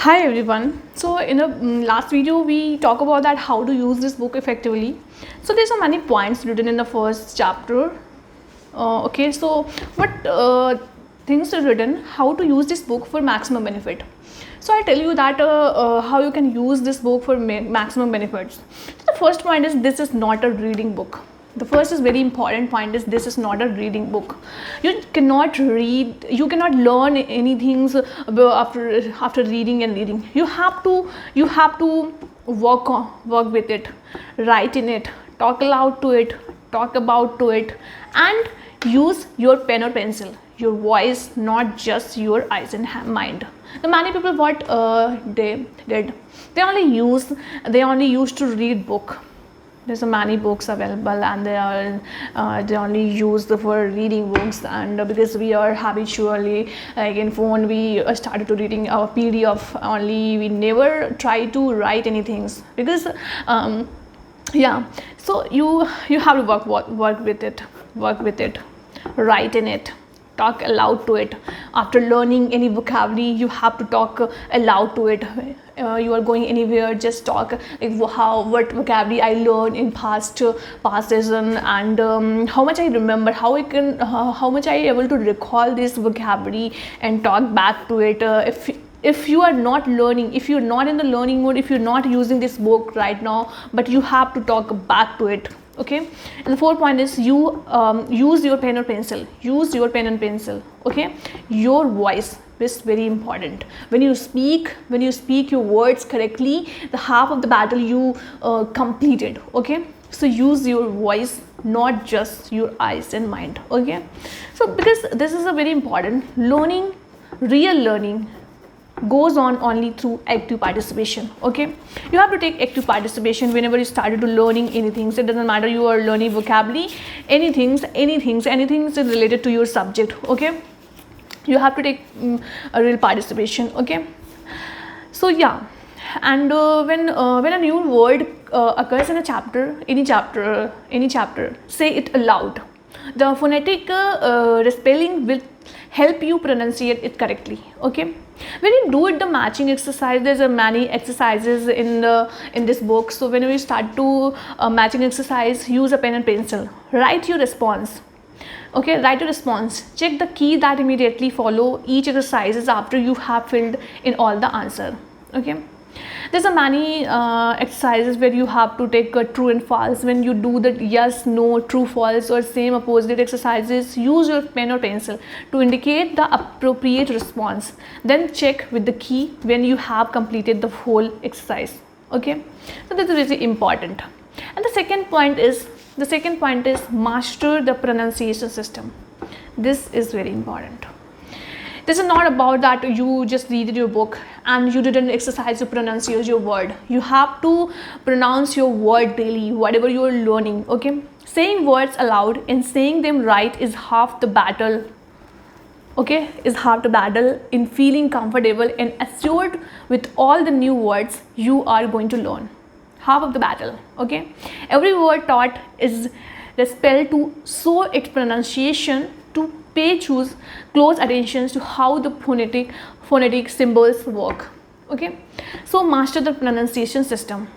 Hi everyone. So in the last video we talk about that how to use this book effectively. So there's so many points written in the first chapter. Okay, so what things are written, how to use this book for maximum benefit. So I tell you that how you can use this book for maximum benefits. So the first point is this is not a reading book. The first is very important point is this is not a reading book. You cannot read, you cannot learn anything after reading and reading. You have to work with it, write in it, talk aloud to it, talk about to it, and use your pen or pencil, your voice, not just your eyes and mind. The many people what they did, they only used to read book. There's so many books available and they only use for reading books, and because we are habitually like in phone we started to reading our PDF only, we never try to write anything because yeah, so you have to work with it, write in it, talk aloud to it. After learning any vocabulary you have to talk aloud to it. You are going anywhere, just talk like what vocabulary I learned in past season, and how much I remember, how much I able to recall this vocabulary and talk back to it. If you are not learning, if you're not in the learning mode, if you're not using this book right now, but you have to talk back to it. Okay, and the fourth point is you use your pen or pencil, okay. Your voice is very important. When you speak your words correctly, the half of the battle you completed. Okay, so use your voice, not just your eyes and mind. Okay, so because this is a very important learning, real learning goes on only through active participation. Okay, you have to take active participation whenever you started to learning anything. So it doesn't matter you are learning vocabulary, anything is related to your subject. Okay, you have to take a real participation. Okay, so yeah, and when a new word occurs in a chapter, any chapter, say it aloud. The phonetic spelling will help you pronunciate it correctly. Okay, when you do it the matching exercise, there's a many exercises in this book. So when we start to matching exercise, use a pen and pencil, write your response. Okay, write a response, check the key that immediately follow each exercises after you have filled in all the answer. Okay, there's a many exercises where you have to take a true and false. When you do the yes, no, true, false or same opposite exercises, use your pen or pencil to indicate the appropriate response, then check with the key when you have completed the whole exercise. Okay, so this is really important. And the second point is master the pronunciation system. This is very important. This is not about that you just read your book and you didn't exercise to pronounce your word. You have to pronounce your word daily, whatever you are learning. Okay, saying words aloud and saying them right is half the battle. Okay, is half the battle in feeling comfortable and assured with all the new words you are going to learn. Half of the battle. Okay, every word taught is spelled to show its pronunciation, to pay close attention to how the phonetic symbols work. Okay, so master the pronunciation system.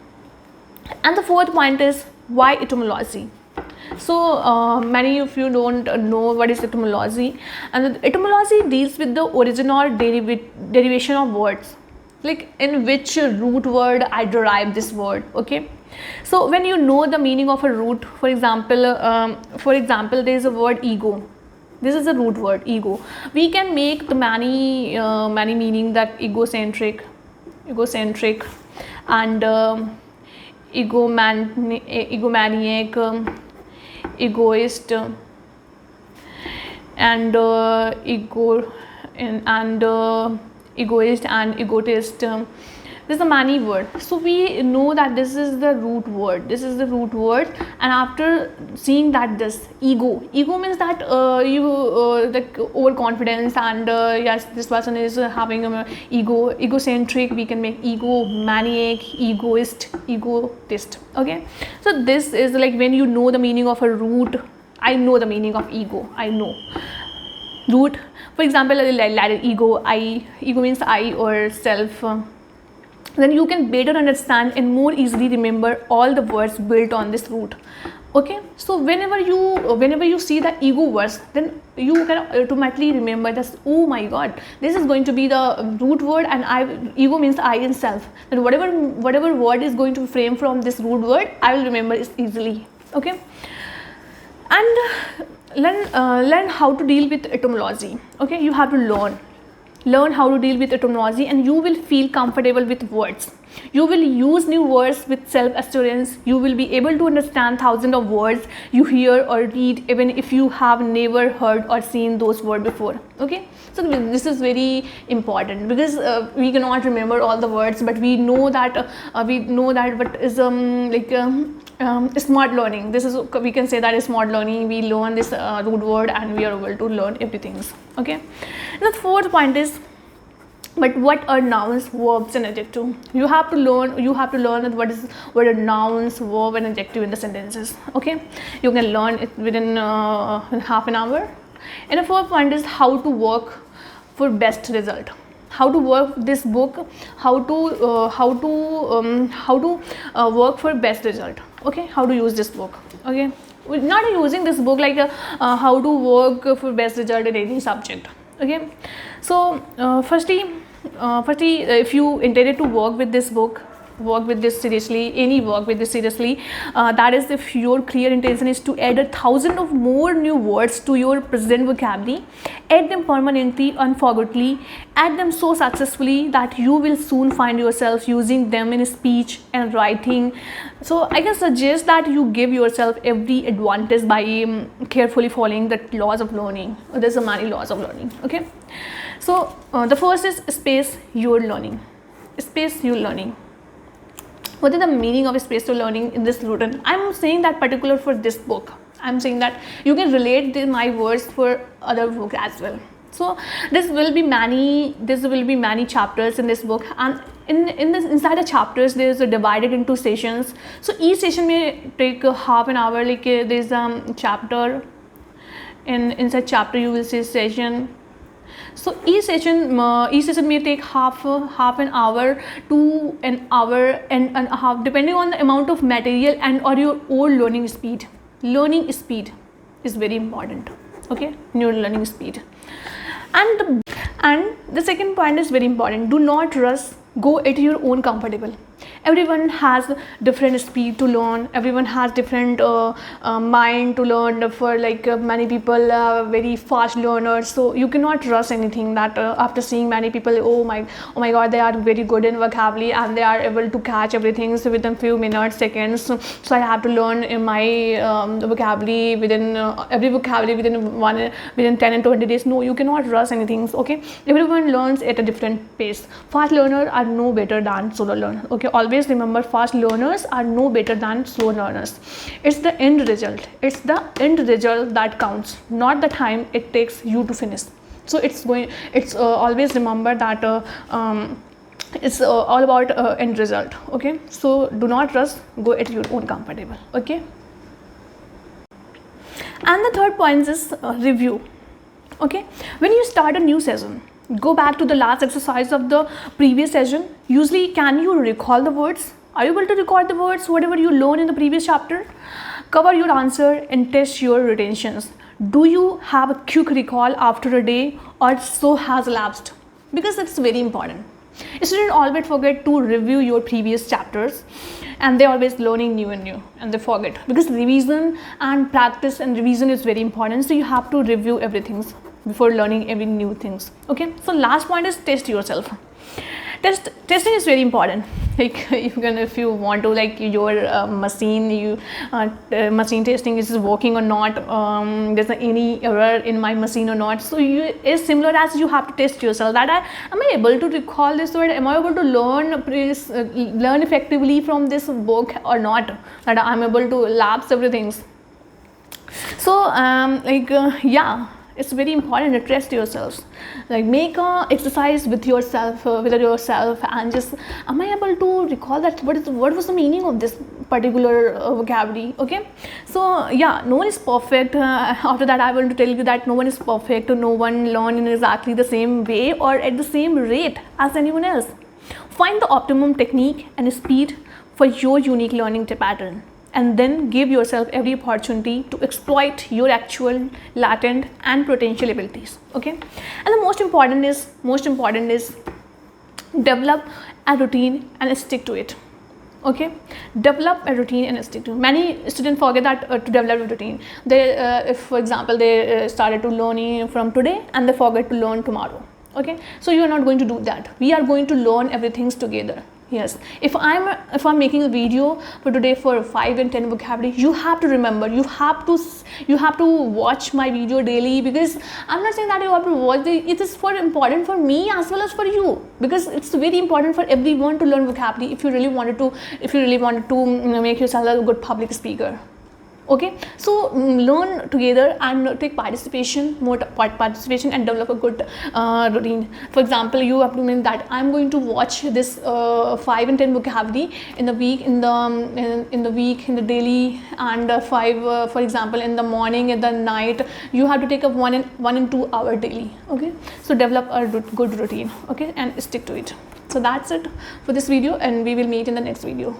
And the fourth point is why etymology. So many of you don't know what is etymology, and the etymology deals with the origin or derivation of words, like in which root word I derive this word. Okay, so when you know the meaning of a root, for example there is a word ego. This is a root word, ego. We can make the many meaning, that egocentric and egomaniac, egoist, and egoist and egotist. There's a many word. So we know that this is the root word. And after seeing that this ego means that like overconfidence, and yes, this person is having egocentric. We can make egomaniac, egoist, egotist. Okay, so this is like when you know the meaning of a root. I know the meaning of ego, I know root. For For example, like ego, ego means I or self. Then you can better understand and more easily remember all the words built on this root. Okay, so whenever you see the ego words, then you can automatically remember this. Oh my god, this is going to be the root word, and ego means I and self. Then whatever word is going to frame from this root word, I will remember it easily. Okay, and learn how to deal with etymology. Okay, you have to learn how to deal with etymology, and you will feel comfortable with words. You will use new words with self-assurance. You will be able to understand thousands of words you hear or read, even if you have never heard or seen those words before. Okay, so this is very important, because we cannot remember all the words, but we know that what is smart learning. This is, we can say that is smart learning. We learn this root word and we are able to learn everything. Okay, the fourth point is, but what are nouns, verbs and adjective? You have to learn that what are nouns, verb and adjective in the sentences. Okay, you can learn it within half an hour. And the fourth point is how to work for best result. How to work this book, how to work for best result. Okay, how to use this book. Okay, we're not using this book like how to work for best result in any subject. Okay, so firstly, if you intended to work with this book, work with this seriously, that is, if your clear intention is to add 1,000 of more new words to your present vocabulary, add them permanently, unforgettably, add them so successfully that you will soon find yourself using them in speech and writing. So I can suggest that you give yourself every advantage by carefully following the laws of learning. There's many laws of learning. Okay, so the first is space your learning. Space your learning. What is the meaning of spatial learning in this written? I'm saying that particular for this book. I'm saying that you can relate my words for other book as well. So this will be many chapters in this book, and inside the chapters there is divided into sessions. So each session may take half an hour. Like there is a chapter, and inside chapter you will see session. So each session may take half an hour to an hour and a half, depending on the amount of material and or your own learning speed. Learning speed is very important. Okay, your learning speed. And the second point is very important. Do not rush. Go at your own comfortable. Everyone has different speed to learn. Everyone has different mind to learn. For many people very fast learners, so you cannot rush anything. That after seeing many people, oh my god, they are very good in vocabulary and they are able to catch everything so within few minutes, seconds. So I have to learn in my vocabulary within every vocabulary within 10 and 20 days. No, you cannot rush anything. Okay, everyone learns at a different pace. Fast learners are no better than slow learners. Okay, always remember, fast learners are no better than slow learners. It's the end result. It's the end result that counts, not the time it takes you to finish. So always remember that it's all about end result. Okay, so do not rush. Go at your own comfortable. Okay, and the third point is review. Okay, when you start a new session, go back to the last exercise of the previous session. Usually, can you recall the words? Are you able to record the words, whatever you learned in the previous chapter? Cover your answer and test your retentions. Do you have a quick recall after a day, or so has elapsed? Because it's very important. Students always forget to review your previous chapters, and they always learning new and they forget, because revision and practice and revision is very important. So you have to review everything before learning every new things. Okay, so last point is test yourself. Testing is very important. Like if you want to, like, your machine, machine testing is working or not, there's any error in my machine or not. So is similar as you have to test yourself, that am I able to recall this word, am I able to learn effectively from this book or not, that I'm able to lapse everything. So yeah, it's very important to test yourselves. Like, make a exercise with yourself, and just, am I able to recall that what was the meaning of this particular vocabulary. Okay, so yeah, no one is perfect. After that, I want to tell you that no one is perfect. No one learn in exactly the same way or at the same rate as anyone else. Find the optimum technique and speed for your unique learning pattern, and then give yourself every opportunity to exploit your actual latent and potential abilities. Okay, and the most important is develop a routine and stick to it. Okay, develop a routine and stick to it. Many students forget that to develop a routine. They if for example they started to learning from today and they forget to learn tomorrow. Okay, so you are not going to do that. We are going to learn everything together. Yes, if I'm making a video for today for 5 and 10 vocabulary, you have to remember, you have to watch my video daily, because I'm not saying that you have to watch it is for important for me as well as for you, because it's very important for everyone to learn vocabulary if you really wanted to make yourself a good public speaker. Okay, so learn together and take more participation and develop a good routine. For example, you have to mean that I'm going to watch this 5 and 10 vocabulary in the week, in the daily, and 5 for example in the morning, in the night. You have to take a 1 and 2 hour daily. Okay, so develop a good routine. Okay, and stick to it. So that's it for this video, and we will meet in the next video.